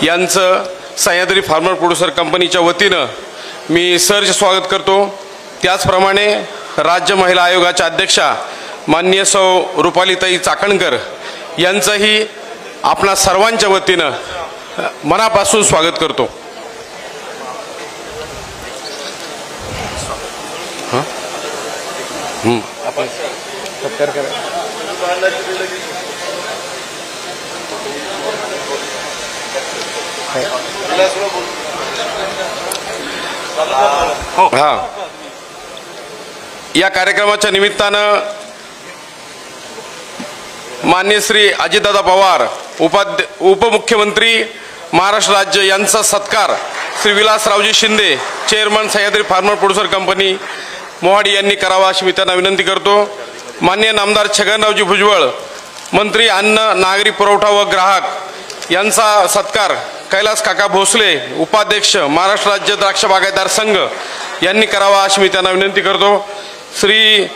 यांचं Sahyadri farmer producer कंपनीच्या वतीनं मी सहर्ष स्वागत करतो। त्याचप्रमाणे राज्य महिला आयोगाच्या अध्यक्षा माननीय सौ रुपालीताई चाकणकर यांचंही आपणा सर्वांच्या वतीनं मनापासून स्वागत करतो। आपण सत्कार करा। या कार्यक्रमाच्या निमित्तानं माननीय श्री अजितदादा पवार उपमुख्यमंत्री महाराष्ट्र राज्य यांचा सत्कार Shri Vilasraoji Shinde chairman Sahyadri farmer producer company Mohadi यांनी करावा अशी मी त्यांना विनंती करतो। माननीय नामदार छगनरावजी भुजबळ मंत्री अन्न नागरी पुरवठा व ग्राहक यांचा सत्कार कैलास काका भोसले उपाध्यक्ष महाराष्ट्र राज्य द्राक्ष बागायतदार संघ यांनी करावा अशी मी त्यांना विनंती करतो। श्री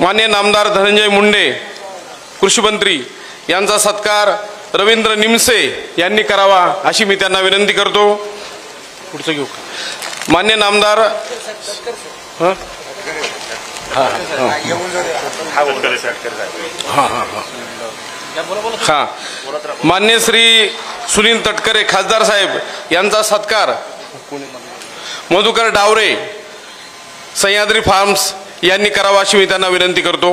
माननीय नामदार धनंजय मुंडे कृषी मंत्री यांचा सत्कार रवींद्र निमसे यांनी करावा अशी मी त्यांना विनंती करतो। पुढचं घेऊ माननीय नामदार मान्य श्री सुनील तटकरे खासदार साहेब यांचा सत्कार मधुकर डावरे सह्याद्री फार्म्स यांनी करावा अशी मी त्यांना विनंती करतो।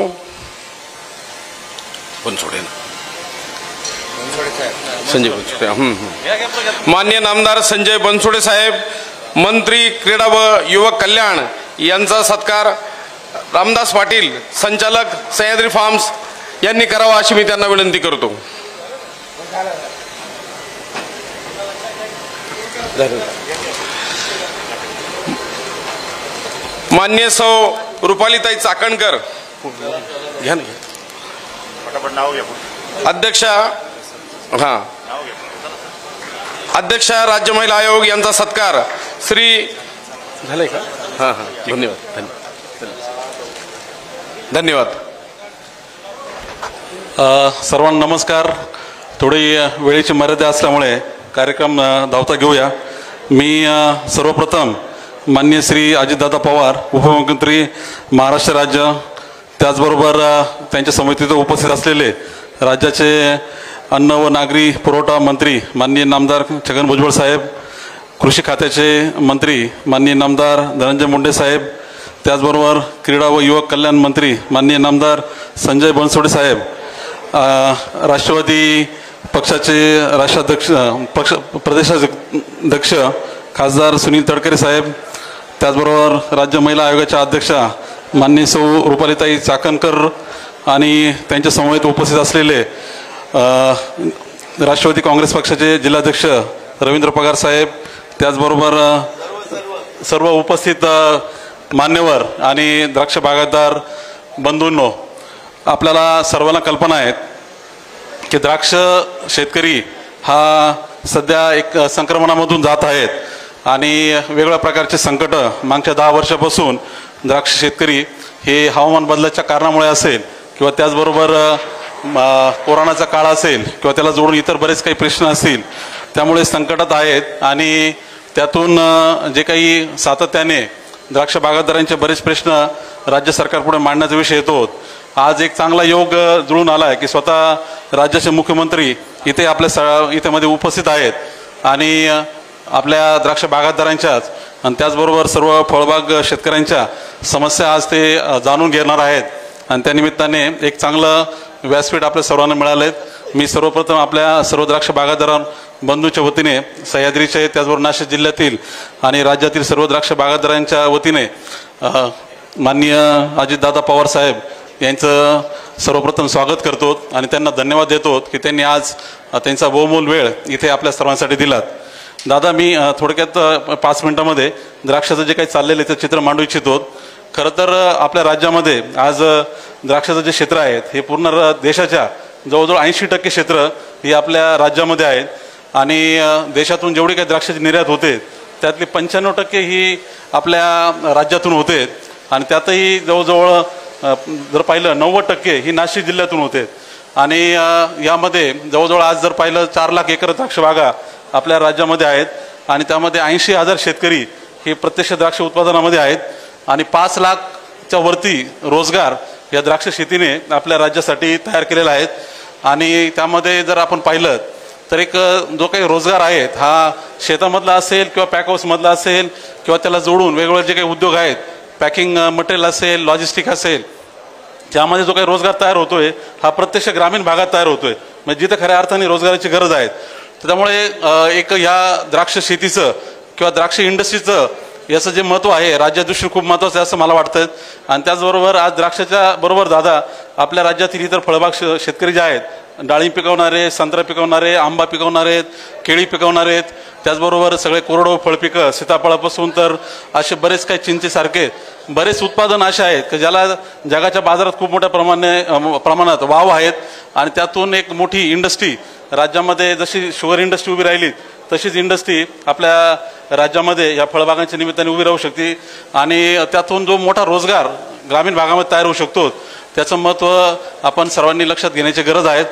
संजय बनसोडे मान्य नामदार संजय बनसोडे साहेब मंत्री क्रीडा व युवक कल्याण यांचा सत्कार रामदास पाटील संचालक सह्याद्री फार्म्स यांनी करावा अशी मी त्यांना विनंती करतो। मान्य सौ रुपालीताई चाकणकर अध्यक्षा राज्य महिला आयोग यांचा सत्कार श्री झाले का? धन्यवाद। सर्वांना नमस्कार। थोडी वेळेची मर्यादा असल्यामुळे कार्यक्रम धावता घेऊया। मी सर्वप्रथम माननीय श्री अजितदादा पवार उपमुख्यमंत्री महाराष्ट्र राज्य त्याचबरोबर त्यांच्या समितीत उपस्थित असलेले राज्याचे अन्न व नागरी पुरवठा मंत्री माननीय नामदार छगन भुजबळ साहेब, कृषी खात्याचे मंत्री माननीय नामदार धनंजय मुंडे साहेब, त्याचबरोबर क्रीडा व युवक कल्याण मंत्री माननीय नामदार संजय बनसोडे साहेब, राष्ट्रवादी पक्षाचे राष्ट्राध्यक्ष प्रदेशाध्यक्ष खासदार सुनील तटकरे साहेब, त्याचबरोबर राज्य महिला आयोगाच्या अध्यक्षा माननीय सौ रुपालीताई चाकणकर आणि त्यांच्या समवेत उपस्थित असलेले राष्ट्रवादी काँग्रेस पक्षाचे जिल्हाध्यक्ष रवींद्र पगार साहेब, त्याचबरोबर सर्व उपस्थित मान्यवर आणि द्राक्ष बागायतदार बंधूंनो, आपल्याला सर्वांना कल्पना आहे की द्राक्ष शेतकरी हा सध्या एक संक्रमणामधून जात आहेत आणि वेगवेगळ्या प्रकारचे संकट मागच्या 10 वर्षापासून द्राक्ष शेतकरी हे हवामान बदलाच्या कारणामुळे असेल किंवा त्याचबरोबर कोरोनाचा काळ असेल किंवा त्याला जोडून इतर बरेच काही प्रश्न असतील, त्यामुळे संकटात आहेत आणि त्यातून जे काही सातत्याने द्राक्ष बागायतदारांचे बरेच प्रश्न राज्य सरकारपुढे मांडण्याचा विषय येतो। आज एक चांगला योग जुळून आला आहे की स्वतः राज्याचे मुख्यमंत्री इथे इथे मध्ये उपस्थित आहेत आणि आपल्या द्राक्ष बागायतदारांच्याच आणि त्याचबरोबर सर्व फळबाग शेतकऱ्यांच्या समस्या आज ते जाणून घेणार आहेत आणि त्यानिमित्ताने एक चांगलं व्यासपीठ आपल्या सर्वांना मिळाले। मी सर्वप्रथम आपल्या सर्व द्राक्ष बागायतदार बंधूंच्या वतीने सह्याद्रीचे त्याचबरोबर नाशिक जिल्ह्यातील आणि राज्यातील सर्व द्राक्ष बागायतदारांच्या वतीने माननीय अजितदादा पवार साहेब यांचं सर्वप्रथम स्वागत करतो आणि त्यांना धन्यवाद देतो की त्यांनी आज त्यांचा बहुमूल्य वेळ इथे आपल्या सर्वांसाठी दिलात। दादा, मी थोडक्यात 5 मिनिटांमध्ये द्राक्षाचं जे काही चाललेलं आहे ते चित्र मांडू इच्छितो। खरं तर आपल्या राज्यामध्ये आज द्राक्षाचं जे क्षेत्र आहे हे पूर्ण देशाच्या जवळजवळ 80% क्षेत्र हे आपल्या राज्यामध्ये आहेत आणि देशातून जेवढी काही द्राक्षाची निर्यात होते त्यातली 95% ही आपल्या राज्यातून होते आणि त्यातही जवळजवळ जर पाहिलं 90% ही नाशिक जिल्ह्यातून होते। आणि यामध्ये जवळजवळ आज जर पाहिलं 4 लाख एकर द्राक्ष बागा आपल्या राज्यामध्ये आहेत आणि त्यामध्ये 80,000 शेतकरी हे प्रत्यक्ष द्राक्ष उत्पादनामध्ये आहेत आणि 5 लाखच्या वरती रोजगार या द्राक्ष शेतीने आपल्या राज्यासाठी तयार केलेला आहेत। आणि त्यामध्ये जर आपण पाहिलं तर एक जो काही रोजगार आहेत हा शेतामधला असेल किंवा पॅक हाऊसमधला असेल किंवा त्याला जोडून वेगवेगळे जे काही उद्योग आहेत, पॅकिंग मटेरियल असेल, लॉजिस्टिक असेल, त्यामध्ये जो काही रोजगार तयार होतोय हा प्रत्यक्ष ग्रामीण भागात तयार होतोय, म्हणजे जिथे खऱ्या अर्थाने रोजगाराची गरज आहे। त्यामुळे एक या द्राक्ष शेतीचं किंवा द्राक्ष इंडस्ट्रीचं याचं जे महत्त्व आहे राज्यादृष्टी खूप महत्त्वाचं आहे असं मला वाटतं। आणि त्याचबरोबर आज द्राक्षाच्या बरोबर दादा आपल्या राज्यातील इतर फळबाग शेतकरी जे आहेत, डाळिंब पिकवणारे, संत्रा पिकवणारे, आंबा पिकवणारे, केळी पिकवणारे, त्याचबरोबर सगळे कोरडवाहू फळपिकं सीताफळापासून तर असे बरेच काही चिंचेसारखे बरेच उत्पादन असे आहेत की ज्याला जगाच्या बाजारात खूप मोठ्या प्रमाणात वाव आहेत। आणि त्यातून एक मोठी इंडस्ट्री राज्यामध्ये जशी शुगर इंडस्ट्री उभी राहिली तशीच इंडस्ट्री आपल्या राज्यामध्ये या फळबागांच्या निमित्ताने उभी राहू शकते आणि त्यातून जो मोठा रोजगार ग्रामीण भागामध्ये तयार होऊ शकतो त्याचं महत्त्व आपण सर्वांनी लक्षात घेण्याची गरज आहे।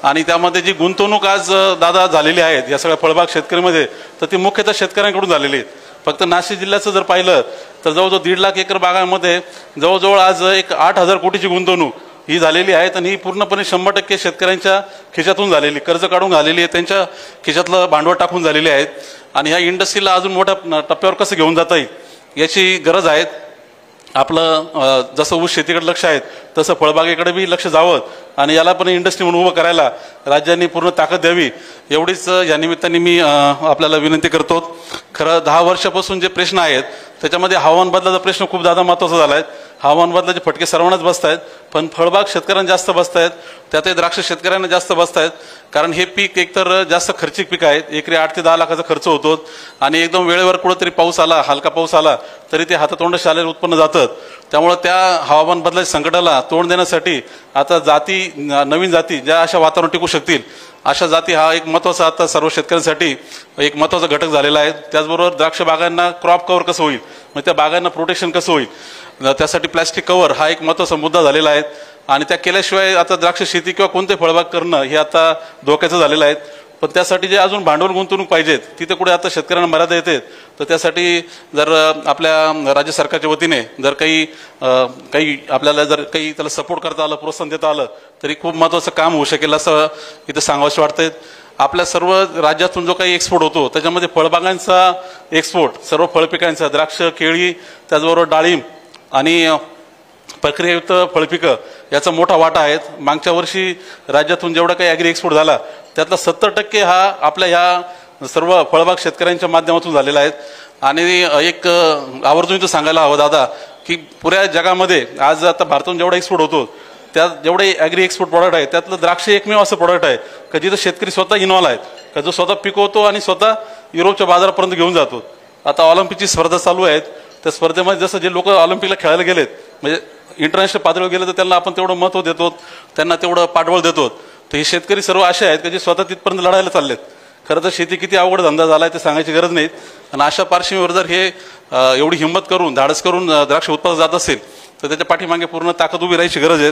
आणि त्यामध्ये जी गुंतवणूक आज दादा झालेली आहेत या सगळ्या फळबाग शेतकरीमध्ये तर ती मुख्यतः शेतकऱ्यांकडून झालेली आहे। फक्त नाशिक जिल्ह्याचं जर पाहिलं तर जवळजवळ 1.5 लाख एकर बागांमध्ये जवळजवळ आज एक 8,000 कोटीची गुंतवणूक ही झालेली आहे आणि ही पूर्णपणे 100% शेतकऱ्यांच्या खिशातून झालेली, कर्ज काढून झालेली आहे, त्यांच्या खिशातलं भांडवल टाकून झालेली आहेत। आणि ह्या इंडस्ट्रीला अजून मोठ्या टप्प्यावर कसं घेऊन जाता येईल याची गरज आहे। आपलं जसं ऊस शेतीकडे लक्ष आहे तसं फळबागेकडे बी लक्ष जावं आणि याला पण इंडस्ट्री म्हणून उभं करायला राज्यांनी पूर्ण ताकद द्यावी एवढीच या निमित्ताने मी आपल्याला विनंती करतो। खरं 10 वर्षापासून जे प्रश्न आहेत त्याच्यामध्ये हवामान बदलाचा प्रश्न खूप जादा महत्त्वाचा झाला आहे। हवामान बदलाचे फटके सर्वांनाच बसत आहेत, पण फळबाग शेतकऱ्यांना जास्त बसत आहेत, त्यातही द्राक्ष शेतकऱ्यांना जास्त बसत आहेत, कारण हे पीक एकतर जास्त खर्चिक पीक आहे, एकरी 8 ते 10 लाखाचा खर्च होतो आणि एकदम वेळेवर कुठेतरी पाऊस आला, हलका पाऊस आला तरी ते हातातोंडाशी आलेलं उत्पन्न जातं। त्यामुळे त्या हवामान बदलाच्या संकटाला तोंड देण्यासाठी आता नवीन जाती ज्या अशा वातावरण टिकू शकतील अशा जाती हा एक महत्त्वाचा आता सर्व शेतकऱ्यांसाठी एक महत्त्वाचा घटक झालेला आहे। त्याचबरोबर द्राक्ष बागांना क्रॉप कव्हर कसं होईल, म्हणजे त्या बागांना प्रोटेक्शन कसं होईल, त्यासाठी प्लॅस्टिक कव्हर हा एक महत्त्वाचा मुद्दा झालेला आहे आणि त्या केल्याशिवाय आता द्राक्ष शेती किंवा कोणते फळबाग करणं हे आता धोक्याचं झालेलं आहे। पण त्यासाठी जे अजून भांडवल गुंतवणूक पाहिजेत तिथे कुठे आता शेतकऱ्यांना मर्यादा येते, तर त्यासाठी जर आपल्या राज्य सरकारच्या वतीने जर काही आपल्याला जर काही त्याला सपोर्ट करता आलं, प्रोत्साहन देता आलं तरी खूप महत्त्वाचं काम होऊ शकेल असं इथं सांगावंसं वाटतंय। आपल्या सर्व राज्यातून जो काही एक्सपोर्ट होतो त्याच्यामध्ये फळबागांचा एक्सपोर्ट, सर्व फळपिकांचा, द्राक्ष, केळी, त्याचबरोबर डाळिंब आणि प्रक्रियायुक्त फळपिकं याचा मोठा वाटा आहे। मागच्या वर्षी राज्यातून जेवढा काही ॲग्री एक्सपोर्ट झाला त्यातला 70% हा आपल्या ह्या सर्व फळबाग शेतकऱ्यांच्या माध्यमातून झालेला आहे। आणि एक आवर्जून इथं सांगायला हवं दादा की पुऱ्या जगामध्ये आज आता भारतातून जेवढा एक्सपोर्ट होतो त्यात जेवढे ॲग्री एक्सपोर्ट प्रॉडक्ट आहे त्यातलं द्राक्ष एकमेव असं प्रॉडक्ट आहे का जिथं शेतकरी स्वतः इन्व्हॉल्व आहेत, का जो स्वतः पिकवतो आणि स्वतः युरोपच्या बाजारापर्यंत घेऊन जातो। आता ऑलिम्पिकची स्पर्धा चालू आहेत, त्या स्पर्धेमध्ये जसं जे लोक ऑलिम्पिकला खेळायला गेलेत म्हणजे इंटरनॅशनल पातळीवर गेले तर त्यांना आपण तेवढं महत्त्व देतो, त्यांना तेवढं पाठबळ देतो। तर हे शेतकरी सर्व असे आहेत की जे स्वतः तिथपर्यंत लढायला चाललेत। खरं तर शेती किती अवघड धंदा झाला आहे ते सांगायची गरज नाही आणि अशा पार्श्वभूमीवर जर हे एवढी हिंमत करून धाडस करून द्राक्ष उत्पादन जात असेल तर त्याच्या पाठीमागे पूर्ण ताकद उभी राहायची गरज आहे।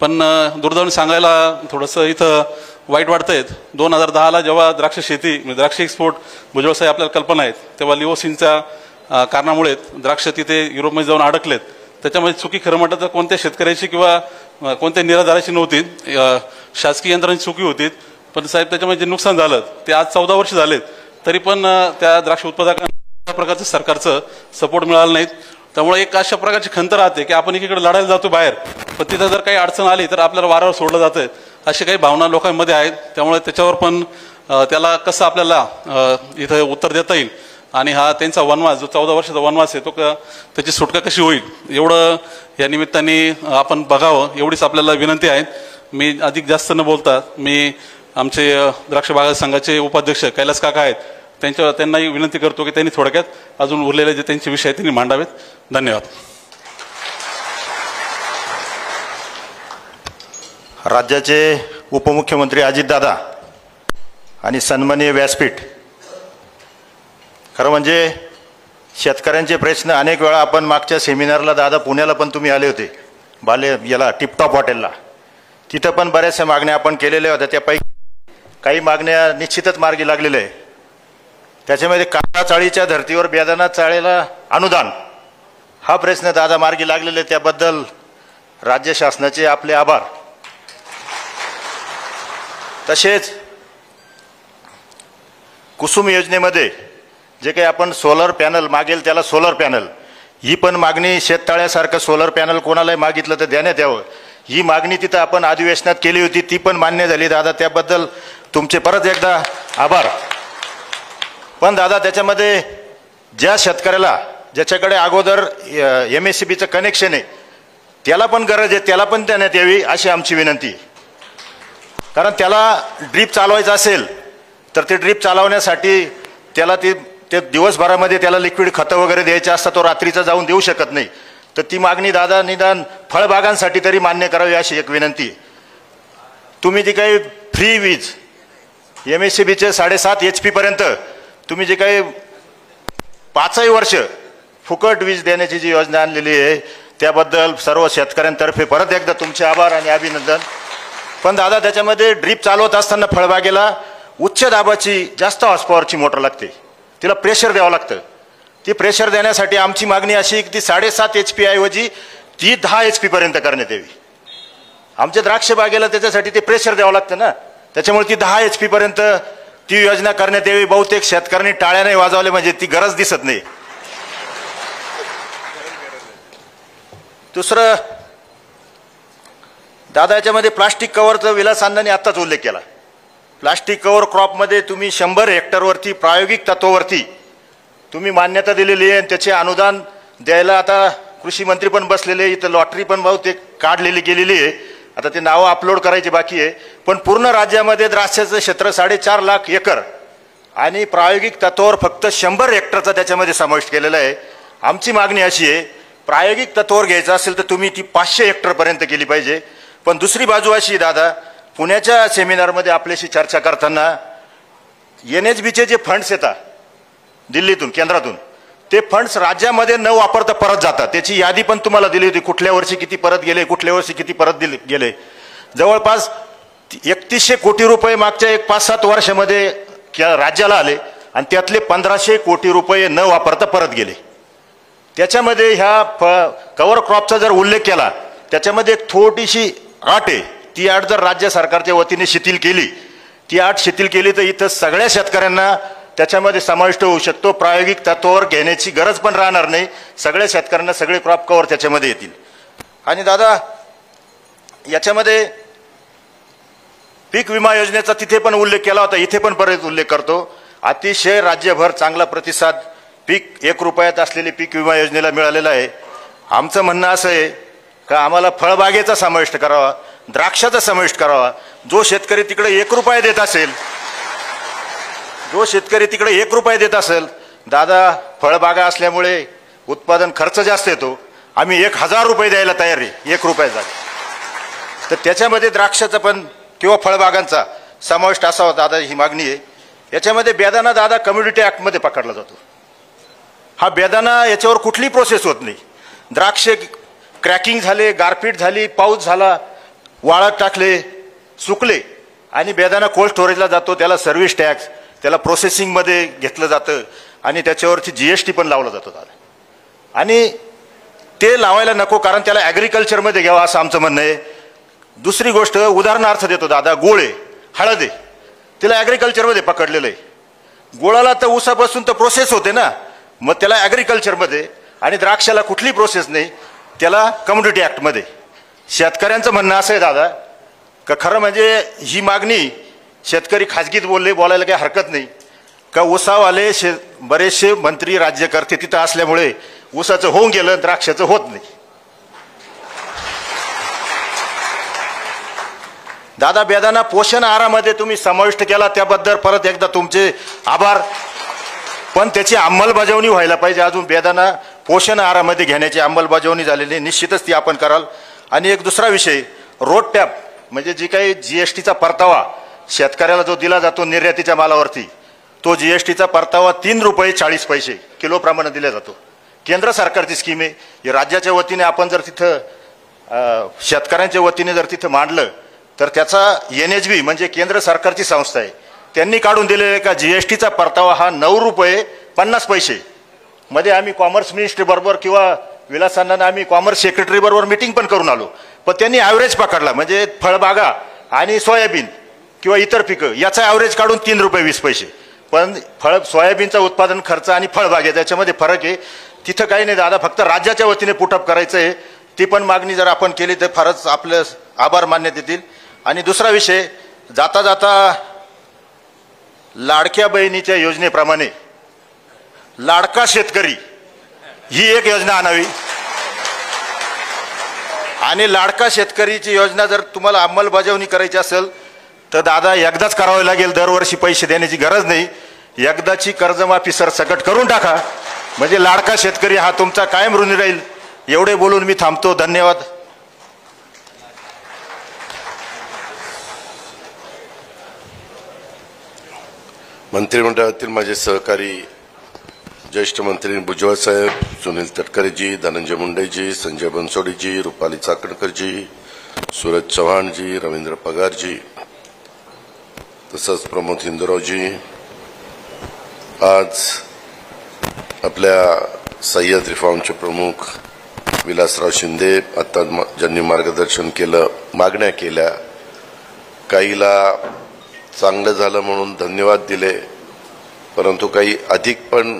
पण दुर्दैवाने सांगायला थोडंसं इथं वाईट वाटतंय, 2010ला जेव्हा द्राक्ष शेती म्हणजे द्राक्ष एक्सपोर्ट भुजबळ साहेब आपल्याला कल्पना आहेत तेव्हा लिओसिनच्या कारणामुळे द्राक्ष तिथे युरोपमध्ये जाऊन अडकलेत। त्याच्यामध्ये चुकी खरं म्हटलं तर कोणत्या शेतकऱ्याची किंवा कोणत्या निराधाराची नव्हती, शासकीय यंत्रणांची चुकी होती। पण साहेब त्याच्यामध्ये जे नुकसान झालं ते आज 14 वर्ष झालेत तरी पण त्या द्राक्ष उत्पादकांना प्रकारचं सरकारचं सपोर्ट मिळालं नाहीत। त्यामुळे एक अशा प्रकारची खंत राहते की आपण एकीकडे लढायला जातो बाहेर, पण तिथं जर काही अडचण आली तर आपल्याला वारावर सोडलं जातं, अशी काही भावना लोकांमध्ये आहेत। त्यामुळे त्याच्यावर पण त्याला कसं आपल्याला इथं उत्तर देता येईल आणि हा त्यांचा वनवास जो 14 वर्षाचा वनवास आहे तो त्याची सुटका कशी होईल एवढं या निमित्ताने आपण बघावं एवढीच आपल्याला विनंती आहे। मी अधिक जास्त न बोलता मी आमचे द्राक्ष बागायत संघाचे उपाध्यक्ष कैलास काका आहेत त्यांनाही विनंती करतो की त्यांनी थोडक्यात अजून उरलेले जे त्यांचे विषय आहेत त्यांनी मांडावेत। धन्यवाद। राज्याचे उपमुख्यमंत्री अजितदादा आणि सन्माननीय व्यासपीठ, खरं म्हणजे शेतकऱ्यांचे प्रश्न अनेक वेळा आपण मागच्या सेमिनारला दादा पुण्याला पण तुम्ही आले होते याला टिपटॉप हॉटेलला, तिथं पण बऱ्याचशा मागण्या आपण केलेल्या होत्या. त्यापैकी काही मागण्या निश्चितच मार्गी लागलेल्या आहे. त्याच्यामध्ये काळा चाळीच्या धर्तीवर बेदाणा चाळीला अनुदान हा प्रश्न दादा मार्गी लागलेला आहे. त्याबद्दल राज्य शासनाचे आपले आभार. तसेच कुसुम योजनेमध्ये जे काही आपण सोलर पॅनल मागेल त्याला सोलर पॅनल, ही पण मागणी शेततळ्यासारखं सोलर पॅनल कोणालाही मागितलं तर देण्यात यावं, ही मागणी तिथं आपण अधिवेशनात केली होती, ती पण मान्य झाली दादा. त्याबद्दल तुमचे परत एकदा आभार. पण दादा त्याच्यामध्ये ज्या शेतकऱ्याला ज्याच्याकडे अगोदर MSCBचं कनेक्शन आहे त्याला पण गरज आहे, त्याला पण देण्यात यावी अशी आमची विनंती. कारण त्याला ड्रीप चालवायचं असेल तर ते ड्रीप चालवण्यासाठी त्याला ते दिवसभरामध्ये त्याला लिक्विड खतं वगैरे द्यायचे असतात, तो रात्रीचा जाऊन देऊ शकत नाही. तर ती मागणी दादा निदान फळबागांसाठी तरी मान्य करावी अशी एक विनंती. तुम्ही जी काही फ्री वीज MSCBचे 7.5 HP पर्यंत तुम्ही जे काही 5ही वर्ष फुकट वीज देण्याची जी योजना आणलेली आहे त्याबद्दल सर्व शेतकऱ्यांतर्फे परत एकदा तुमचे आभार आणि अभिनंदन. पण दादा त्याच्यामध्ये ड्रीप चालवत असताना फळबागेला उच्च दाबाची जास्त हॉर्स पॉवरची मोटर लागते, तिला प्रेशर द्यावं लागतं. ती प्रेशर देण्यासाठी आमची मागणी अशी की ती 7.5 HP ऐवजी ती 10 HP पर्यंत करण्यात यावी. आमच्या द्राक्ष बागेला त्याच्यासाठी ते प्रेशर द्यावं लागतं ना, त्याच्यामुळे ती 10 HP पर्यंत ती योजना करण्यात यावी. बहुतेक शेतकऱ्यांनी टाळ्या नाही वाजवल्या म्हणजे ती गरज दिसत नाही. दुसरं दादा याच्यामध्ये प्लास्टिक कव्हरचा विलास अण्णांनी आत्ताच उल्लेख केला. प्लास्टिक कव्हर क्रॉपमध्ये तुम्ही 100 हेक्टरवरती प्रायोगिक तत्वावरती तुम्ही मान्यता दिलेली आहे. त्याचे अनुदान द्यायला आता कृषी मंत्री पण बसलेले, इथं लॉटरी पण बहुतेक काढलेली गेलेली आहे. आता ते नावं अपलोड करायची बाकी आहे. पण पूर्ण राज्यामध्ये द्राक्षाचं क्षेत्र 4.5 लाख एकर आणि प्रायोगिक तत्वावर फक्त 100 हेक्टरचा त्याच्यामध्ये समाविष्ट केलेला आहे. आमची मागणी अशी आहे, प्रायोगिक तत्वावर घ्यायचं असेल तर तुम्ही ती 500 हेक्टरपर्यंत केली पाहिजे. पण दुसरी बाजू अशी दादा, पुण्याच्या सेमिनारमध्ये आपल्याशी चर्चा करताना NHBचे जे फंड्स येतात दिल्लीतून केंद्रातून, ते फंड्स राज्यामध्ये न वापरता परत जातात. त्याची यादी पण तुम्हाला दिली होती, कुठल्या वर्षी किती परत गेले, कुठल्या वर्षी किती परत गेले. जवळपास 3100 कोटी रुपये मागच्या 5-7 वर्षामध्ये राज्याला आले आणि त्यातले 1500 कोटी रुपये न वापरता परत गेले. त्याच्यामध्ये ह्या कव्हर क्रॉपचा जर उल्लेख केला त्याच्यामध्ये एक थोडीशी अट आहे. ती अट जर राज्य सरकारच्या वतीने शिथिल केली, ती अट शिथिल केली तर इथं सगळ्या शेतकऱ्यांना त्याच्यामध्ये समाविष्ट होऊ शकतो. प्रायोगिक तत्वावर घेण्याची गरज पण राहणार नाही. सगळ्या शेतकऱ्यांना सगळे क्रॉप कव्हर त्याच्यामध्ये येतील. आणि दादा याच्यामध्ये पीक विमा योजनेचा तिथे पण उल्लेख केला होता, इथे पण परत उल्लेख करतो. अतिशय राज्यभर चांगला प्रतिसाद पीक 1 रुपयात असलेली पीक विमा योजनेला मिळालेला आहे. आमचं म्हणणं असं आहे का आम्हाला फळबागेचा समाविष्ट करावा, द्राक्षाचा समाविष्ट करावा. जो शेतकरी तिकडे 1 रुपया देत असेल, जो शेतकरी तिकडे 1 रुपया देत असेल, दादा फळबागा असल्यामुळे उत्पादन खर्च जास्त येतो, आम्ही 1000 रुपये द्यायला तयार आहे 1 रुपयाचा. तर त्याच्यामध्ये द्राक्षाचा पण किंवा फळबागांचा समाविष्ट असावा दादा, ही मागणी आहे. याच्यामध्ये बेदाणा दादा कम्युनिटी ॲक्टमध्ये पकडला जातो. हा बेदाणा याच्यावर कुठली प्रोसेस होत नाही. द्राक्ष क्रॅकिंग झाले, गारपीट झाली, पाऊस झाला, वाळत टाकले, सुकले आणि बेदाणा कोल्ड स्टोरेजला जातो. त्याला सर्व्हिस टॅक्स, त्याला प्रोसेसिंगमध्ये घेतलं जातं आणि त्याच्यावरती GST पण लावला जातो दादा. आणि ते लावायला नको, कारण त्याला ॲग्रिकल्चरमध्ये घ्यावं असं आमचं म्हणणं आहे. दुसरी गोष्ट उदाहरणार्थ देतो दादा, गोळ आहे, हळद आहे, तिला ॲग्रिकल्चरमध्ये पकडलेलं आहे. गोळाला तर ऊसापासून तर प्रोसेस होते ना, मग त्याला ॲग्रिकल्चरमध्ये, आणि द्राक्षाला कुठली प्रोसेस नाही, त्याला कम्युनिटी ॲक्टमध्ये. शेतकऱ्यांचं म्हणणं असं आहे दादा का खरं म्हणजे ही मागणी शेतकरी खाजगीत बोलायला काही हरकत नाही का ऊसावाले बरेचसे मंत्री राज्यकर्ते तिथं असल्यामुळे ऊसाचं होऊन गेलं, द्राक्षाचं होत नाही. दादा बेदाणा पोषण आहारामध्ये तुम्ही समाविष्ट केला, त्याबद्दल परत एकदा तुमचे आभार. पण त्याची अंमलबजावणी व्हायला पाहिजे. अजून बेदाणा पोषण आहारामध्ये घेण्याची अंमलबजावणी झालेली निश्चितच ती आपण कराल. आणि एक दुसरा विषय, रोड टॅप म्हणजे जी काही GSTचा परतावा शेतकऱ्याला जो दिला जातो निर्यातीच्या मालावरती, तो GSTचा परतावा 3 रुपये 40 पैसे किलोप्रमाणे दिला जातो. केंद्र सरकारची स्कीम आहे. राज्याच्या वतीने आपण जर तिथं शेतकऱ्यांच्या वतीने जर तिथं मांडलं तर त्याचा NHB म्हणजे केंद्र सरकारची संस्था आहे, त्यांनी काढून दिलेला का GSTचा परतावा हा 9 रुपये 50 पैसे मध्ये आम्ही कॉमर्स मिनिस्ट्री बरोबर किंवा विलासांना आम्ही कॉमर्स सेक्रेटरी बरोबर मीटिंग पण करून आलो, पण त्यांनी ॲव्हरेज पकडला म्हणजे फळबागा आणि सोयाबीन किंवा इतर पिकं याचा ॲव्हरेज काढून 3 रुपये 20 पैसे. पण सोयाबीनचा उत्पादन खर्च आणि फळबागे त्याच्यामध्ये फरक आहे. तिथं काही नाही दादा, फक्त राज्याच्या वतीने पुटअप करायचं आहे. ती पण मागणी जर आपण केली तर फारच आपलं आभार मानण्यात येतील. आणि दुसरा विषय, जाता जाता लाडक्या बहिणीच्या योजनेप्रमाणे लाडका शेतकरी ही एक योजना आणावी. आणि लाडका शेतकरीची योजना जर तुम्हाला अंमलबजावणी करायची असेल तर दादा एकदाच करावं लागेल, दरवर्षी पैसे देण्याची गरज नाही. एकदाची कर्जमाफी सरसकट करून टाका, म्हणजे लाडका शेतकरी हा तुमचा कायम ऋणी राहील. एवढे बोलून मी थांबतो. धन्यवाद. मंत्रिमंडळातील माझे सहकारी ज्येष्ठ मंत्री भुजबळ साहेब, सुनील तटकरेजी, धनंजय मुंडेजी, संजय बनसोडीजी, रुपाली चाकणकरजी, सूरज चव्हाणजी, रवींद्र पगारजी, तसंच प्रमोद हिंदुरावजी, आज आपल्या सह्याद्री फार्मचे प्रमुख विलासराव शिंदे, आता ज्यांनी मार्गदर्शन केलं, मागण्या केल्या, काहीला चांगलं झालं म्हणून धन्यवाद दिले, परंतु काही अधिक पण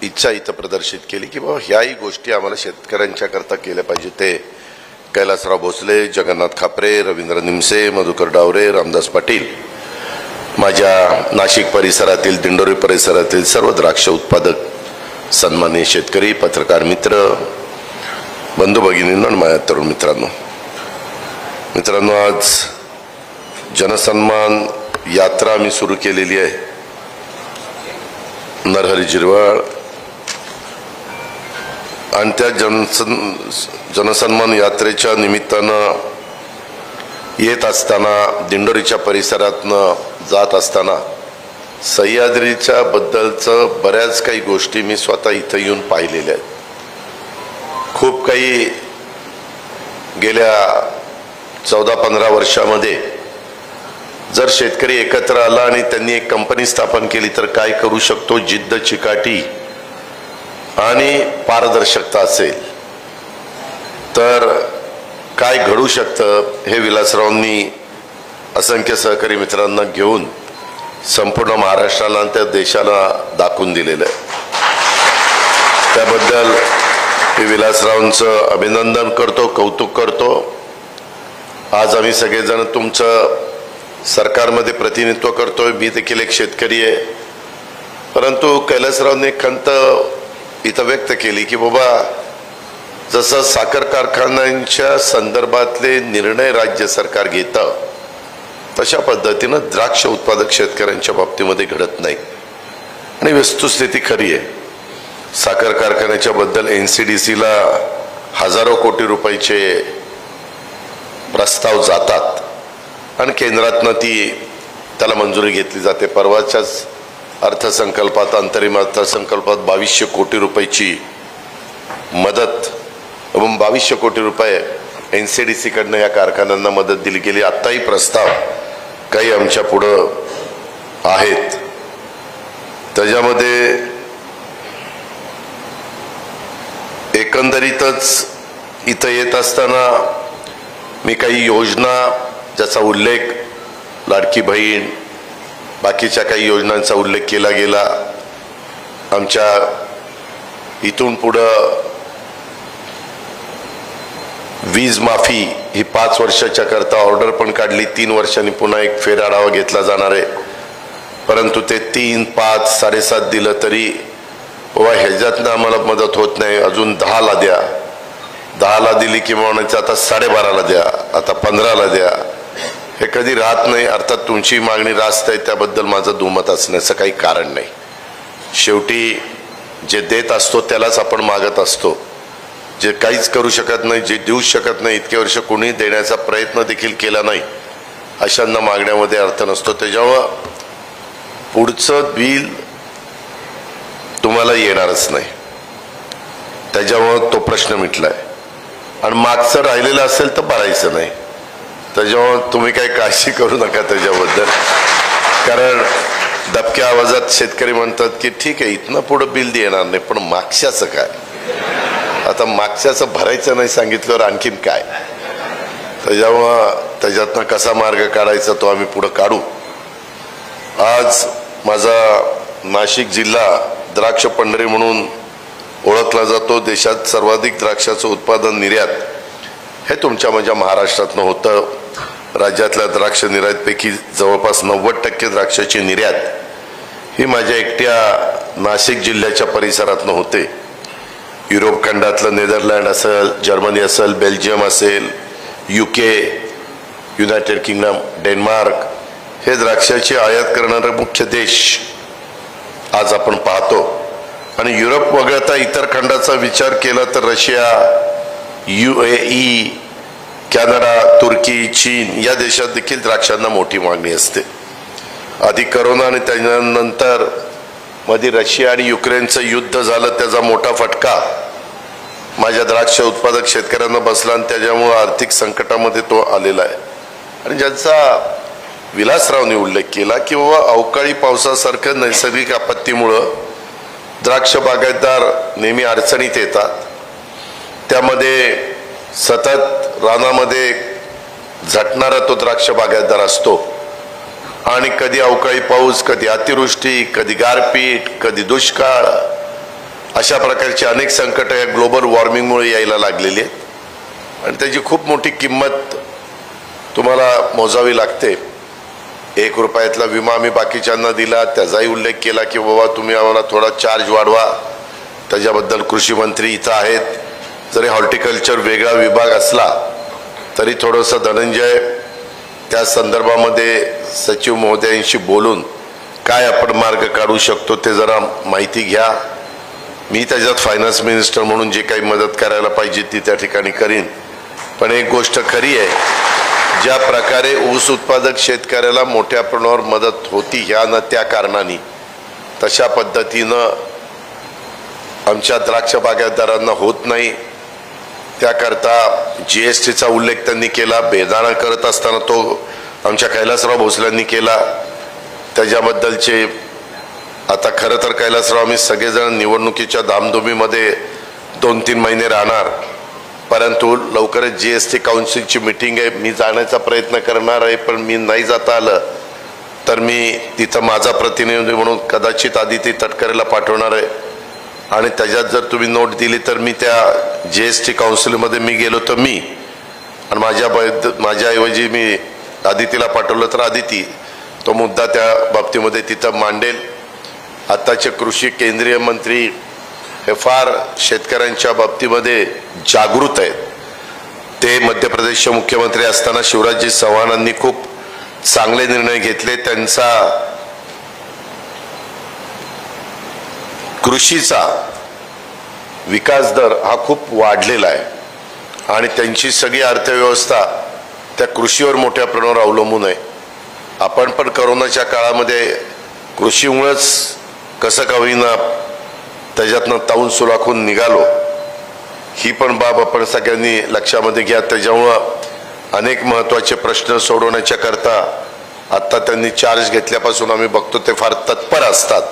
इच्छा इथं प्रदर्शित केली की बाबा ह्याही गोष्टी आम्हाला शेतकऱ्यांच्या करता केल्या पाहिजे. ते कैलासराव भोसले, जगन्नाथ खापरे, रवींद्र निमसे, मधुकर डावरे, रामदास पाटील, माझ्या नाशिक परिसरातील, दिंडोरी परिसरातील सर्व द्राक्ष उत्पादक, सन्माननीय शेतकरी, पत्रकार मित्र, बंधू भगिनींनो आणि माझ्या तरुण मित्रांनो, आज जनसन्मान यात्रा मी सुरू केलेली आहे. नरहरी झिरवाळ आणि त्या जनसन्मान यात्रेच्या निमित्तानं येत असताना, दिंडोरीच्या परिसरातनं जात असताना सह्याद्रीच्या बद्दलचं बऱ्याच काही गोष्टी मी स्वतः इथं येऊन पाहिलेल्या आहेत. खूप काही गेल्या 14-15 वर्षामध्ये जर शेतकरी एकत्र आला आणि त्यांनी एक कंपनी स्थापन केली तर काय करू शकतो, जिद्द, चिकाटी आणि पारदर्शकता असेल तर काय घडू शकतं, हे विलासरावांनी असंख्य सहकारी मित्रांना घेऊन संपूर्ण महाराष्ट्राला आणि त्या देशाला दाखवून दिलेलं आहे. त्याबद्दल मी विलासरावांचं अभिनंदन करतो, कौतुक करतो. आज आम्ही सगळेजण तुमचं सरकारमध्ये प्रतिनिधित्व करतोय. मी देखील एक शेतकरी आहे, परंतु कैलासरावने खंत इथं व्यक्त केली की बाबा जसं साखर कारखान्यांच्या संदर्भातले निर्णय राज्य सरकार घेतं तशा पद्धतीनं द्राक्ष उत्पादक शेतकऱ्यांच्या बाबतीमध्ये घडत नाही. आणि वस्तुस्थिती खरी आहे. साखर कारखान्याच्या बद्दल NCDCला हजारो कोटी रुपयाचे प्रस्ताव जातात आणि केंद्रातनं त्याला मंजुरी घेतली जाते. परवाच्याच अर्थसंकल्पात, अंतरिम अर्थसंकल्पात 2200 कोटी रुपयाची मदत, 2200 कोटी रुपये NCDC कडनं या कारखान्यांना मदत दिली गेली. आत्ताही प्रस्ताव काही आमच्या पुढं आहेत. त्याच्यामध्ये एकंदरीतच इथं येत असताना मी काही योजना ज्याचा उल्लेख, लाडकी बहीण, बाकीच्या काही योजनांचा उल्लेख केला गेला. आमच्या इथून पुढं वीज माफी ही 5 वर्षाच्या करता ऑर्डर पण काढली. 3 वर्षांनी पुन्हा एक फेरआढावा घेतला जाणार आहे. परंतु ते 3, 5, 7.5 दिलं तरी बाबा ह्याच्यातनं आम्हाला मदत होत नाही, अजून 10ला द्या. 10ला दिली की म्हणायचं आता 12.5ला द्या, आता 15ला द्या. हे कधी राहत नाही. अर्थात तुमची मागणी रास्त आहे, त्याबद्दल माझं दुमत असण्याचं काही कारण नाही. शेवटी जे देत असतो त्यालाच आपण मागत असतो. जे काहीच करू शकत नाही, जे देऊ शकत नाही, इतके वर्ष कोणी देण्याचा प्रयत्न देखील केला नाही, अशांना मागण्यामध्ये अर्थ नसतो. त्याच्यामुळं पुढचं बिल तुम्हाला येणारच नाही. त्याच्यामुळं तो प्रश्न मिटलाय. आणि मागचं राहिलेलं असेल तर भरायचं नाही. त्याच्यामुळे तुम्ही काही काळजी करू नका त्याच्याबद्दल. कारण दबक्या आवाजात शेतकरी म्हणतात की ठीक आहे इथनं पुढं बिल येणार नाही, पण मागच्याचं काय? आता मागच्याचं भरायचं नाही सांगितल्यावर आणखीन काय? त्याच्यामुळं त्याच्यातनं कसा मार्ग काढायचा तो आम्ही पुढं काढू. आज माझा नाशिक जिल्हा द्राक्ष पंढरी म्हणून ओळखला जातो. देशात सर्वाधिक द्राक्षाचं उत्पादन निर्यात हे तुमच्या माझ्या महाराष्ट्रातनं होतं. राज्यातल्या द्राक्ष निर्यातपैकी जवळपास 90% द्राक्षाची निर्यात ही माझ्या एकट्या नाशिक जिल्ह्याच्या परिसरातनं होते. युरोप खंडातलं नेदरलँड असेल, जर्मनी असेल, बेल्जियम असेल, UK, युनायटेड किंगडम, डेन्मार्क हे द्राक्षाची आयात करणारे मुख्य देश आज आपण पाहतो. आणि युरोप वगळता इतर खंडाचा विचार केला तर रशिया, UAE, कॅनडा, तुर्की, चीन या देशात देखील द्राक्षांना मोठी मागणी असते. आधी करोना आणि त्यानंतर मध्ये रशिया आणि युक्रेनचं युद्ध झालं, त्याचा मोठा फटका माझ्या द्राक्ष उत्पादक शेतकऱ्यांना बसला आणि त्याच्यामुळे आर्थिक संकटामध्ये तो आलेला आहे. आणि ज्यांचा विलासरावने उल्लेख केला की बाबा अवकाळी पावसासारखं नैसर्गिक आपत्तीमुळं द्राक्ष बागायतदार नेहमी अडचणीत येतात. त्यामध्ये सतत रानामध्ये झटणारा तो द्राक्ष बागायतदार असतो आणि कधी अवकाळी पाऊस, कधी अतिवृष्टी, कधी गारपीट, कधी दुष्काळ अशा प्रकारची अनेक संकट या ग्लोबल वॉर्मिंगमुळे यायला लागलेली आहेत आणि त्याची खूप मोठी किंमत तुम्हाला मोजावी लागते. 1 रुपयातला विमा आम्ही बाकीच्यांना दिला, त्याचाही उल्लेख केला की बाबा तुम्ही आम्हाला थोडा चार्ज वाढवा. त्याच्याबद्दल कृषी मंत्री इथं आहेत. जरी हॉर्टिकल्चर वेगळा विभाग असला तरी थोडंसं धनंजय त्या संदर्भामध्ये सचिव महोदयांशी बोलून काय आपण मार्ग काढू शकतो ते जरा माहिती घ्या. मी त्याच्यात फायनान्स मिनिस्टर म्हणून जे काही मदत करायला पाहिजे ती त्या ठिकाणी करीन. पण एक गोष्ट खरी आहे, ज्या प्रकारे ऊस उत्पादक शेतकऱ्याला मोठ्या प्रमाणावर मदत होती ह्या न त्या कारणाने, तशा पद्धतीनं आमच्या द्राक्ष बागायतदारांना होत नाही. त्याकरता GSTचा उल्लेख त्यांनी केला. बेदाणा करत असताना तो आमच्या कैलासराव भोसल्यांनी केला. त्याच्याबद्दलचे आता खरं तर कैलासराव आम्ही सगळेजण निवडणुकीच्या धामधुमीमध्ये 2-3 महिने राहणार, परंतु लवकरच GST काउन्सिलची मीटिंग आहे. मी जाण्याचा प्रयत्न करणार आहे, पण मी नाही जाता आलं तर मी तिथं माझा प्रतिनिधी म्हणून कदाचित आदिती तटकरेला पाठवणार आहे. आणि त्याच्यात जर तुम्ही नोट दिली तर मी त्या GST काउन्सिलमध्ये मी गेलो तर मी, आणि माझ्याऐवजी मी आदितीला पाठवलं तर आदिती तो मुद्दा त्या बाबतीमध्ये तिथं मांडेल. आताचे कृषी केंद्रीय मंत्री हे फार शेतकऱ्यांच्या बाबतीमध्ये जागृत आहेत. ते मध्य प्रदेशचे मुख्यमंत्री असताना शिवराजजी चव्हाणांनी खूप चांगले निर्णय घेतले. त्यांचा कृषीचा विकास दर हा खूप वाढलेला आहे आणि त्यांची सगळी अर्थव्यवस्था त्या कृषीवर मोठ्या प्रमाणावर अवलंबून आहे. आपण पण करोनाच्या काळामध्ये कृषीमुळेच कसं का होईना त्याच्यातनं ताऊन सुलाखून निघालो. ही पण बाब आपण सगळ्यांनी लक्षामध्ये घ्या. त्याच्यामुळं अनेक महत्त्वाचे प्रश्न सोडवण्याच्या करता आत्ता त्यांनी चार्ज घेतल्यापासून आम्ही बघतो ते फार तत्पर असतात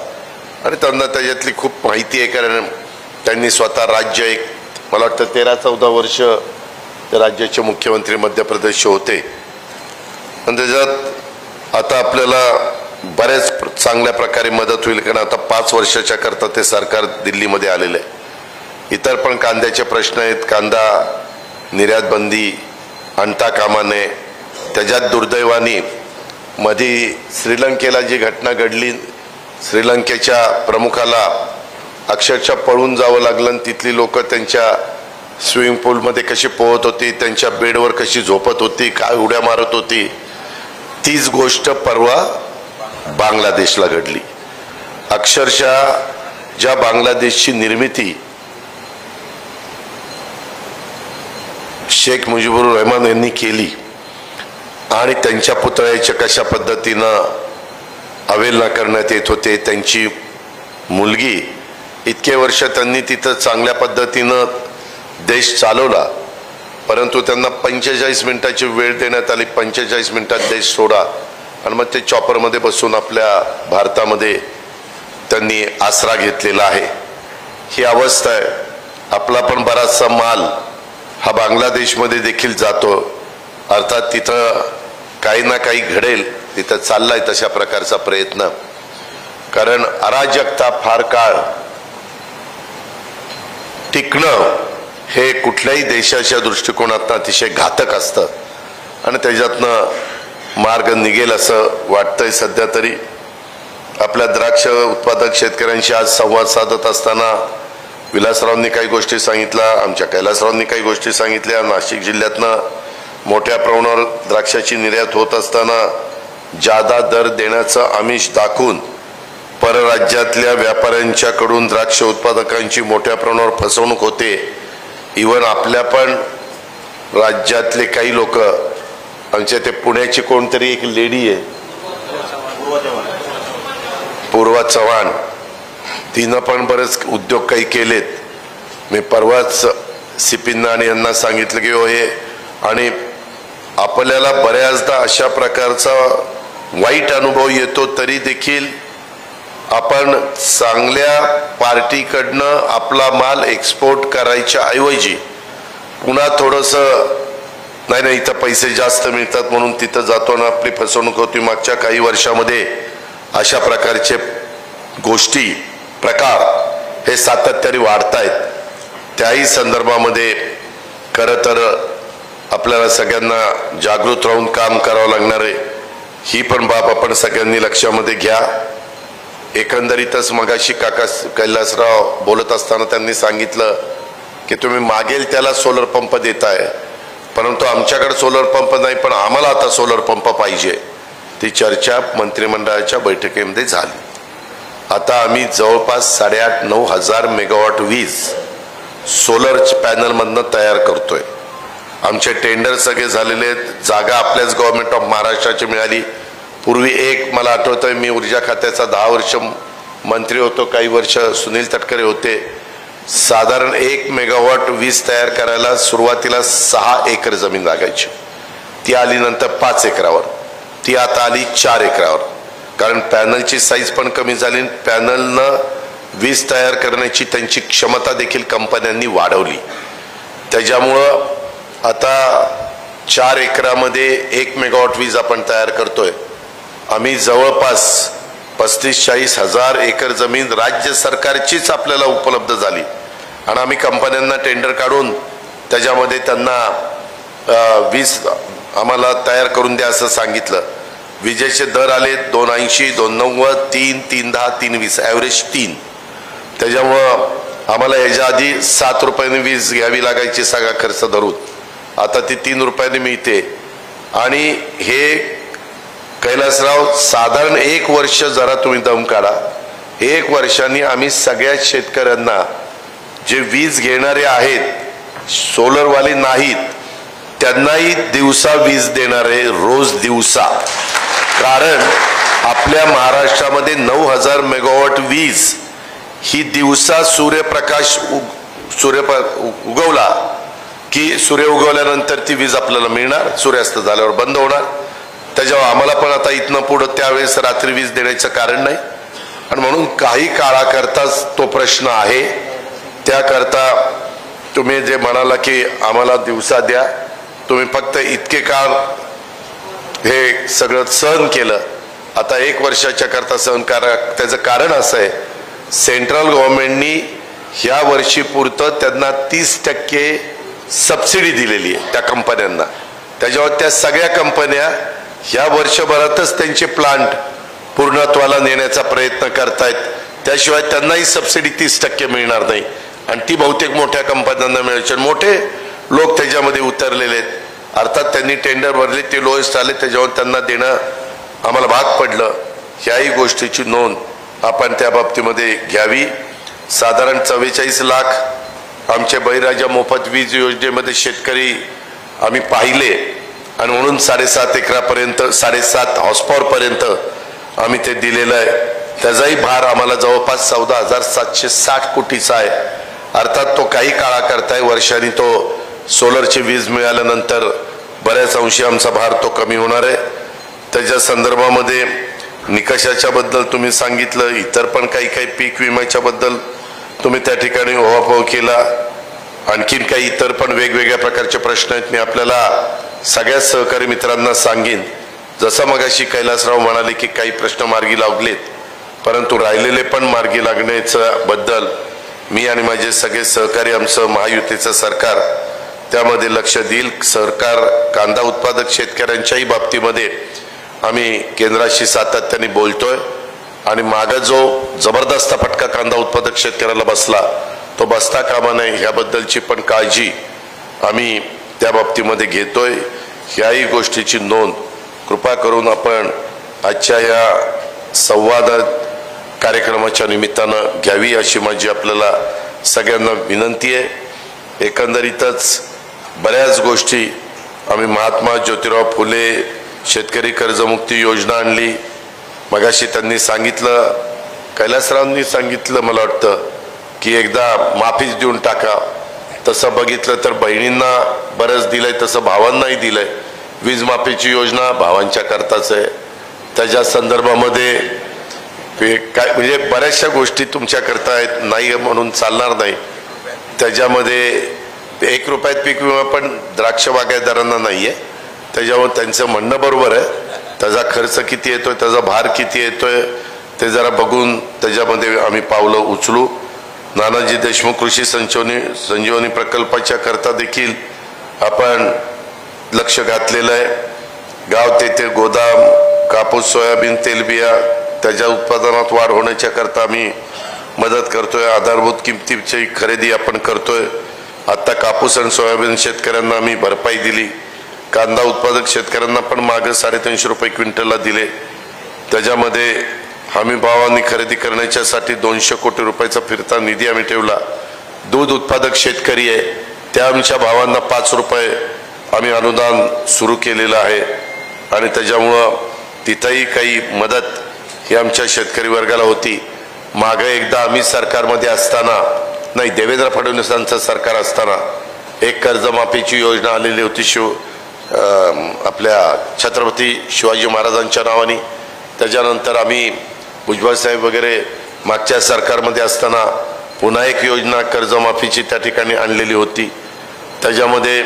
आणि त्यांना त्याच्यातली खूप माहिती आहे. कारण त्यांनी स्वतः राज्य एक मला वाटतं 13-14 वर्ष ते राज्याचे मुख्यमंत्री मध्य प्रदेशचे होते. आणि त्याच्यात आता आपल्याला बऱ्याच चांगल्या प्रकारे मदत होईल, कारण आता 5 वर्षाच्या करता ते सरकार दिल्लीमध्ये आलेलं आहे. इतर पण कांद्याचे प्रश्न आहेत. कांदा निर्यात बंदी आणता कामा नये. त्याच्यात दुर्दैवाने मध्ये श्रीलंकेला जी घटना घडली, श्रीलंकेच्या प्रमुखाला अक्षरशः पळून जावं लागलं आणि तिथली लोक त्यांच्या स्विमिंग पूलमध्ये कशी पोहत होती, त्यांच्या बेडवर कशी झोपत होती, काय उड्या मारत होती, तीच गोष्ट परवा बांगलादेशला घडली. अक्षरशः ज्या बांगलादेशची निर्मिती शेख मुजीबुर रहमान यांनी केली आणि त्यांच्या पुतळ्याच्या कशा पद्धतीनं अवहेलना करण्यात येत होते. त्यांची मुलगी इतके वर्ष त्यांनी तिथं चांगल्या पद्धतीनं देश चालवला परंतु त्यांना 45 मिनिटाची वेळ देण्यात आली. 45 मिनिटात देश सोडा आणि मग ते चॉपरमध्ये बसून आपल्या भारतामध्ये त्यांनी आसरा घेतलेला आहे. ही अवस्था आहे. आपला पण बराचसा माल हा बांगलादेशमध्ये देखील जातो. अर्थात तिथं काही ना काही घडेल, तिथं चाललाय तशा प्रकारचा प्रयत्न. कारण अराजकता फार काळ टिकणं हे कुठल्याही देशाच्या दृष्टिकोनातनं अतिशय घातक असतं आणि त्याच्यातनं मार्ग निघेल असं वाटतंय सध्या तरी. आपल्या द्राक्ष उत्पादक शेतकऱ्यांशी आज संवाद साधत असताना विलासरावांनी काही गोष्टी सांगितल्या, आमच्या कैलासरावांनी काही गोष्टी सांगितल्या. नाशिक जिल्ह्यातनं मोठ्या प्रमाणावर द्राक्षाची निर्यात होत असताना जादा दर देण्याचं आमिष दाखवून परराज्यातल्या व्यापाऱ्यांच्याकडून द्राक्ष उत्पादकांची मोठ्या प्रमाणावर फसवणूक होते. इव्हन आपल्या पण राज्यातले काही लोक, आमच्या ते पुण्याची कोणतरी एक लेडी आहे पूर्वा चव्हाण, तिनं पण बरेच उद्योग काही केलेत. मी परवाच सिपींना आणि यांना सांगितलं की हो हे, आणि आपल्याला बऱ्याचदा अशा प्रकारचा वाईट अनुभव येतो तरी देखील आपण चांगल्या पार्टीकडनं आपला माल एक्सपोर्ट करायच्या ऐवजी पुन्हा थोडंसं नाही इथं पैसे जास्त मिळतात म्हणून तिथं जातो ना आपली फसवणूक होती. मागच्या काही वर्षामध्ये अशा प्रकारचे गोष्टी प्रकार हे सातत्याने वाढत आहेत. त्याही संदर्भामध्ये खरं तर आपल्याला सगळ्यांना जागृत राहून काम करावं लागणार आहे. ही पण बाब आपण सगळ्यांनी लक्षामध्ये घ्या. एकंदरीतच मगाशी काका कैलासराव बोलत असताना त्यांनी सांगितलं की तुम्ही मागेल त्याला सोलर पंप देताय, परंतु आमच्याकडे सोलर पंप नाही, पण आम्हाला आता सोलर पंप पाहिजे. ती चर्चा मंत्रिमंडळाच्या बैठकीमध्ये झाली. आता आम्ही जवळपास 8,5-9 हजार मेगावॉट वीज सोलर पॅनलमधनं तयार करतोय. आमचे टेंडर सगळे झालेले आहेत. जागा आपल्याच गव्हर्नमेंट ऑफ महाराष्ट्राची मिळाली. पूर्वी मला आठवतंय, मी ऊर्जा खात्याचा 10 वर्ष मंत्री होतो, काही वर्ष सुनील तटकरे होते. साधारण 1 मेगावॉट वीज तयार करायला सुरुवातीला 6 एकर जमीन लागायची. ती आली नंतर 5 एकरावर, ती आता आली 4 एकरावर. कारण पॅनलची साईज पण कमी झाली. पॅनलनं वीज तयार करण्याची त्यांची क्षमता देखील कंपन्यांनी वाढवली. त्याच्यामुळं आता 4 एकरामध्ये 1 मेगावॉट वीज आपण तयार करतोय. आम्ही जवळपास 35-40 हजार एकर जमीन राज्य सरकारचीच आपल्याला उपलब्ध झाली आणि आम्ही कंपन्यांना टेंडर काढून त्याच्यामध्ये त्यांना वीज आम्हाला तयार करून द्या असं सांगितलं. विजेचे दर आले 280, 290, 3, 310, 320, ॲव्हरेज 3. त्याच्यामुळं आम्हाला याच्या आधी 7 रुपयाने वीज घ्यावी लागायची सगळा खर्च धरून, आता ती 3 रुपयाने मिळते. आणि हे कैलासराव साधारण 1 वर्ष जरा तुम्ही दम काढा. 1 वर्षांनी आम्ही सगळ्या शेतकऱ्यांना जे वीज घेणारे आहेत सोलरवाले नाहीत त्यांनाही दिवसा वीज देणार आहे, रोज दिवसा. कारण आपल्या महाराष्ट्रामध्ये 9,000 मेगावॉट वीज ही दिवसा सूर्यप्रकाश उगवला की सूर्य उगवल्यानंतर ती वीज आपल्याला मिळणार, सूर्यास्त झाल्यावर बंद होणार. त्याच्यावर आम्हाला पण आता इथनं पुढं त्यावेळेस रात्री वीज देण्याचं कारण नाही. आणि म्हणून काही काळाकरताच तो प्रश्न आहे. त्याकरता तुम्ही जे म्हणाला की आम्हाला दिवसा द्या, तुम्ही फक्त इतके काळ हे सगळं सहन केलं, आता 1 वर्षाच्या करता सहन करा. त्याचं कारण असं आहे, सेंट्रल गव्हर्नमेंटनी ह्या वर्षी पुरतं त्यांना 30% सबसिडी दिलेली आहे त्या कंपन्यांना. त्याच्यावर त्या सगळ्या कंपन्या ह्या वर्षभरातच त्यांचे प्लांट पूर्णत्वाला नेण्याचा प्रयत्न करतायत. त्याशिवाय त्यांनाही सबसिडी 30% मिळणार नाही आणि ती बहुतेक मोठ्या कंपन्यांना मिळायची. मोठे लोक त्याच्यामध्ये उतरलेले आहेत. अर्थात त्यांनी टेंडर भरले, ते लोएस्ट आले, त्याच्यावर त्यांना देणं आम्हाला भाग पडलं. ह्याही गोष्टीची नोंद आपण त्या बाबतीमध्ये घ्यावी. साधारण 44 लाख आमचे बळीराजा मोफत वीज योजनेमध्ये शेतकरी आम्ही पाहिले आणि म्हणून 7.5 एकरापर्यंत 7.5 हॉर्सपॉवर पर्यंत आम्ही ते दिलेलं आहे. त्याचाही भार आम्हाला जवळपास 14,760 कोटीचा आहे. अर्थात तो काही काळाकरता वर्षांनी तो सोलरची वीज मिळाल्यानंतर बऱ्याच अंशी आमचा भार तो कमी होणार आहे. त्याच्या संदर्भामध्ये निकषाच्या बद्दल तुम्ही सांगितलं, इतर पण काही पीक विम्याच्या बद्दल तुम्ही त्या ठिकाणी उहापोह केला. आणखीन काही इतर पण वेगवेगळ्या प्रकारचे प्रश्न आहेत. मी आपल्याला सगळ्या सहकारी मित्रांना सांगेन. जसं मगाशी कैलासराव म्हणाले की काही प्रश्न मार्गी लागलेत, परंतु राहिलेले पण मार्गी लागण्याच्या बद्दल मी आणि माझे सगळे सहकारी, आमचं महायुतीचं सरकार त्यामध्ये लक्ष देईल. सरकार कांदा उत्पादक शेतकऱ्यांच्याही बाबतीमध्ये आम्ही केंद्राशी सातत्याने बोलतोय आणि मागं जो जबरदस्त फटका कांदा उत्पादक शेतकऱ्याला बसला तो बसता कामा नये ह्याबद्दलची पण काळजी आम्ही त्या बाबतीमध्ये घेतोय. ह्याही गोष्टीची नोंद कृपा करून आपण आजच्या या संवाद कार्यक्रमाच्या निमित्तानं घ्यावी अशी माझी आपल्याला सगळ्यांना विनंती आहे. एकंदरीतच बऱ्याच गोष्टी आम्ही महात्मा ज्योतिराव फुले शेतकरी कर्जमुक्ती योजना आणली. मगाशी त्यांनी सांगितलं, कैलासरावांनी सांगितलं मला वाटतं की एकदा माफीच देऊन टाका. तसं बघितलं तर बहिणींना बरंच दिलंय, तसं भावांनाही दिलंय. वीज माफीची योजना भावांच्या करताच आहे. त्याच्या संदर्भामध्ये काय म्हणजे बऱ्याचशा गोष्टी तुमच्या करता आहेत, नाही म्हणून चालणार नाही. त्याच्यामध्ये 1 रुपयात पीक विमा पण द्राक्ष बागायतदारांना नाहीये. त्याच्यावर त्यांचं म्हणणं बरोबर आहे. त्याचा खर्च किती येतोय, त्याचा भार किती येतोय ते जरा बघून त्याच्यामध्ये आम्ही पावलं उचलू. नानाजी देशमुख कृषी संजीवनी प्रकल्पाच्या करता देखील आपण लक्ष घातलेलं आहे. गाव तेथे गोदाम, कापूस, सोयाबीन, तेलबिया त्याच्या उत्पादनात वाढ होण्याच्या करता आम्ही मदत करतोय. आधारभूत किमतीची खरेदी आपण करतोय. आता कापूस आणि सोयाबीन शेतकऱ्यांना आम्ही भरपाई दिली. कांदा उत्पादक शेतकऱ्यांना पण मागे 350 रुपये क्विंटलला दिले. त्याच्यामध्ये हमी भावांनी खरेदी करण्याच्यासाठी 200 कोटी रुपयाचा फिरता निधी आम्ही ठेवला. दूध उत्पादक शेतकरी आहे त्या आमच्या भावांना 5 रुपये आम्ही अनुदान सुरू केलेलं आहे आणि त्याच्यामुळं तिथंही काही मदत ही आमच्या शेतकरी वर्गाला होती. मागे एकदा आम्ही सरकारमध्ये असताना, नाही देवेंद्र फडणवीसांचं सरकार असताना एक कर्जमाफीची योजना आलेली होती आपल्या छत्रपती शिवाजी महाराजांच्या नावाने. त्याच्यानंतर आम्ही भुजबळ साहेब वगैरे मागच्या सरकारमध्ये असताना पुन्हा एक योजना कर्जमाफीची त्या ठिकाणी आणलेली होती. त्याच्यामध्ये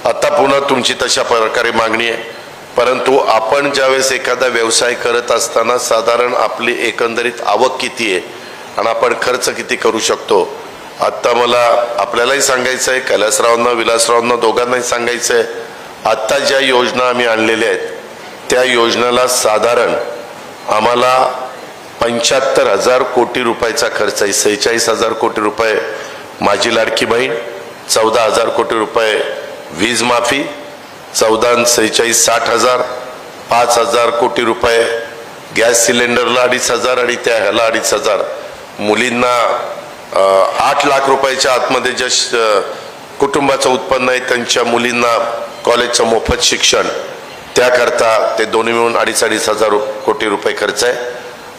आता पुन्हा तुमची तशा प्रकारे मागणी आहे. परंतु आपण ज्यावेळेस एखादा व्यवसाय करत असताना साधारण आपली एकंदरीत आवक किती आहे आणि आपण खर्च किती करू शकतो. आत्ता मला आपल्यालाही सांगायचं आहे, कैलासरावांना विलासरावांना दोघांनाही सांगायचं आहे, आत्ता ज्या योजना आम्ही आणलेल्या आहेत त्या योजनेला साधारण आम्हाला 75,000 कोटी रुपयाचा खर्च आहे. 46,000 कोटी रुपये माझी लाडकी बहीण, 14,000 कोटी रुपये वीज माफी, 14 46 60,000, 5,000 कोटी रुपये गॅस सिलेंडरला 2,500 आणि त्या ह्याला 2,500. मुलींना 8 लाख रुपयाच्या आतमध्ये ज्या कुटुंबाचं उत्पन्न आहे त्यांच्या मुलींना कॉलेजचं मोफत शिक्षण, त्याकरता ते दोन्ही मिळून 2,500 कोटी रुपये खर्च आहे.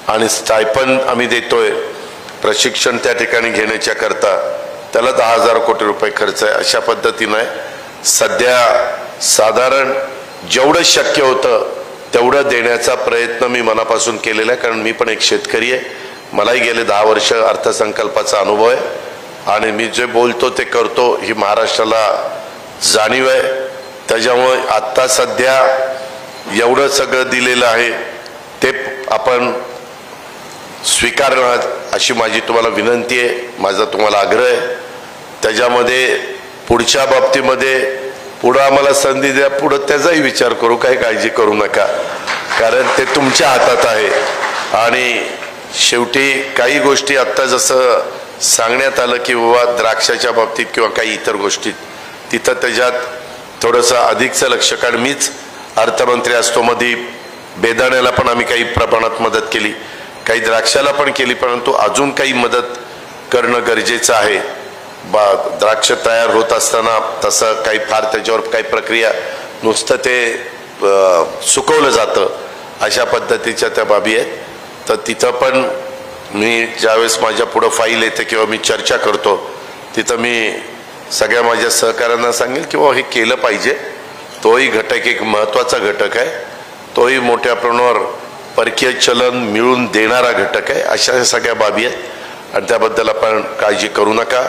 आणि स्टायपन आम्ही देतोय प्रशिक्षण त्या ठिकाणी घेण्याच्या करता, त्याला 10,000 कोटी रुपये खर्च आहे. अशा पद्धतीने सध्या साधारण जेवढं शक्य होतं तेवढं देण्याचा प्रयत्न मी मनापासून केलेला आहे. कारण मी पण एक शेतकरी आहे, मलाही गेले 10 वर्ष अर्थसंकल्पाचा अनुभव आहे आणि मी जे बोलतो ते करतो ही महाराष्ट्राला जाणीव आहे. त्याच्यामुळे आत्ता सध्या एवढं सगळं दिलेलं आहे ते आपण स्वीकारणं अशी माझी तुम्हाला विनंती आहे, माझा तुम्हाला आग्रह आहे. त्याच्यामध्ये पुढच्या बाबतीमध्ये पुढं आम्हाला संधी द्या, पुढं त्याचाही विचार करू, काही काळजी करू नका, कारण ते तुमच्या हातात आहे. आणि शेवटी काही गोष्टी आत्ता जसं सांगण्यात आलं की बाबा द्राक्षाच्या बाबतीत किंवा काही इतर गोष्टीत तिथं त्याच्यात थोडंसं अधिकचं लक्ष, कारण मीच अर्थमंत्री असतो मध्ये बेदाण्याला पण आम्ही काही प्रमाणात मदत केली, काही द्राक्षाला पण केली, परंतु अजून काही मदत करणं गरजेचं आहे. द्राक्ष तयार होत असताना तसं काही फार त्याच्यावर काही प्रक्रिया, नुसतं ते सुकवलं जातं अशा पद्धतीच्या त्या बाबी आहेत. तर तिथं पण मी ज्यावेळेस माझ्या पुढं फाईल येते किंवा मी चर्चा करतो तिथं मी सगळ्या माझ्या सहकाऱ्यांना सांगेल की हे केलं पाहिजे. तोही घटक एक महत्त्वाचा घटक आहे. तोही मोठ्या प्रमाणावर परकीय चलन मिळून देणारा घटक आहे. अशा सगळ्या बाबी आहेत आणि त्याबद्दल आपण काळजी करू नका.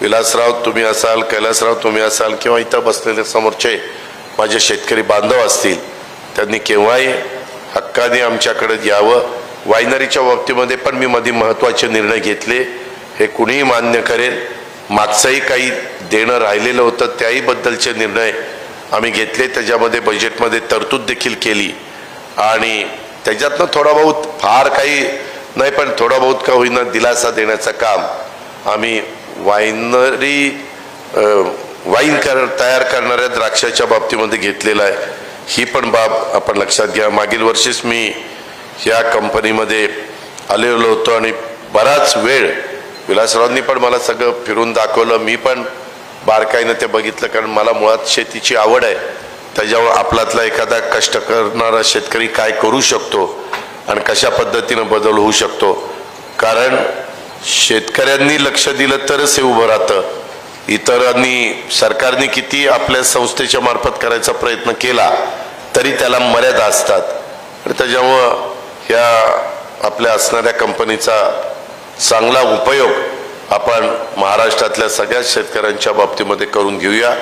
विलासराव तुम्ही असाल, कैलासराव तुम्ही असाल किंवा इथं बसलेले समोरचे माझे शेतकरी बांधव असतील, त्यांनी केव्हाही हक्काने आमच्याकडे यावं. वायनरीच्या बाबतीमध्ये पण मी मध्ये महत्त्वाचे निर्णय घेतले, हे कुणीही मान्य करेल. मागचंही काही देणं राहिलेलं होतं त्याही बद्दलचे निर्णय आम्ही घेतले. त्याच्यामध्ये बजेटमध्ये तरतूद देखील केली आणि त्याच्यातनं थोडा बहुत, फार काही नाही पण थोडा बहुत का होईना दिलासा देण्याचं काम आम्ही वाईन तयार करणाऱ्या द्राक्षाच्या बाबतीमध्ये घेतलेला आहे. ही पण बाब आपण लक्षात घ्या. मागील वर्षीच मी या कंपनीमध्ये आलेलो होतो आणि बराच वेळ विलासरावांनी पण मला सगळं फिरून दाखवलं. मी पण बारकाईनं ते बघितलं, कारण मला मुळात शेतीची आवड आहे. त्याच्यावर आपल्यातला एखादा कष्ट करणारा शेतकरी काय करू शकतो आणि कशा पद्धतीनं बदल होऊ शकतो. कारण शेतकऱ्यांनी लक्ष दिलं तरच हे उभं राहतं. इतरांनी, सरकारने किती आपल्या संस्थेच्या मार्फत करायचा प्रयत्न केला तरी त्याला मर्यादा असतात. आणि त्याच्यामुळं ह्या आपल्या असणाऱ्या कंपनीचा चांगला उपयोग आपण महाराष्ट्रातल्या सगळ्या शेतकऱ्यांच्या बाबतीमध्ये करून घेऊया.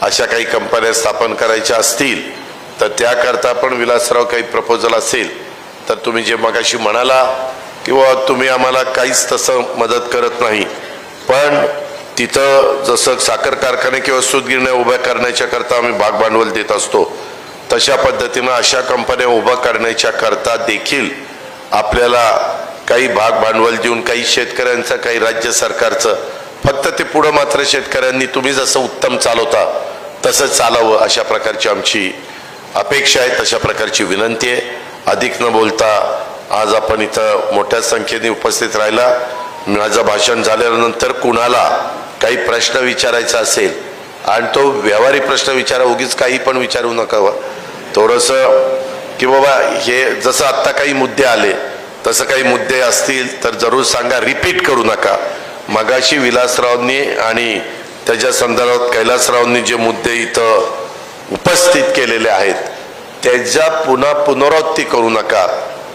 अशा काही कंपन्या स्थापन करायच्या असतील तर त्याकरता पण विलासराव काही प्रपोजल असेल तर तुम्ही जे मगाशी म्हणाला किंवा तुम्ही आम्हाला काहीच तसं मदत करत नाही, पण तिथं जसं साखर कारखाने किंवा सूतगिरण्या उभ्या करण्याच्या करता आम्ही भाग भांडवल देत असतो, तशा पद्धतीनं अशा कंपन्या उभ्या करण्याच्या करता देखील आपल्याला काही भाग भांडवल देऊन काही शेतकऱ्यांचं, काही राज्य सरकारचं, फक्त ते पुढं मात्र शेतकऱ्यांनी तुम्ही जसं उत्तम चालवता तसं चालावं अशा प्रकारची आमची अपेक्षा आहे, तशा प्रकारची विनंती आहे. अधिक न बोलता आज आपण इथं मोठ्या संख्येने उपस्थित राहिला. माझं भाषण झाल्यानंतर कुणाला काही प्रश्न विचारायचा असेल आणि तो व्यवहारिक प्रश्न विचारा, उगीच काही पण विचारू नका. थोडंसं की बाबा हे जसं आत्ता काही मुद्दे आले तसं काही मुद्दे असतील तर जरूर सांगा, रिपीट करू नका. मगाशी विलासरावांनी आणि त्याच्या संदर्भात कैलासरावांनी जे मुद्दे इथं उपस्थित केलेले आहेत त्याच्या पुनरावृत्ती करू नका.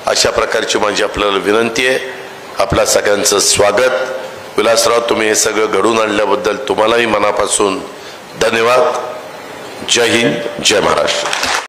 अशा प्रकारची माझी आपल्याला विनंती आहे. आपल्या सगळ्यांचं स्वागत. विलासराव, तुम्ही हे सगळं घडून आणल्याबद्दल तुम्हालाही मनापासून धन्यवाद. जय हिंद, जय महाराष्ट्र.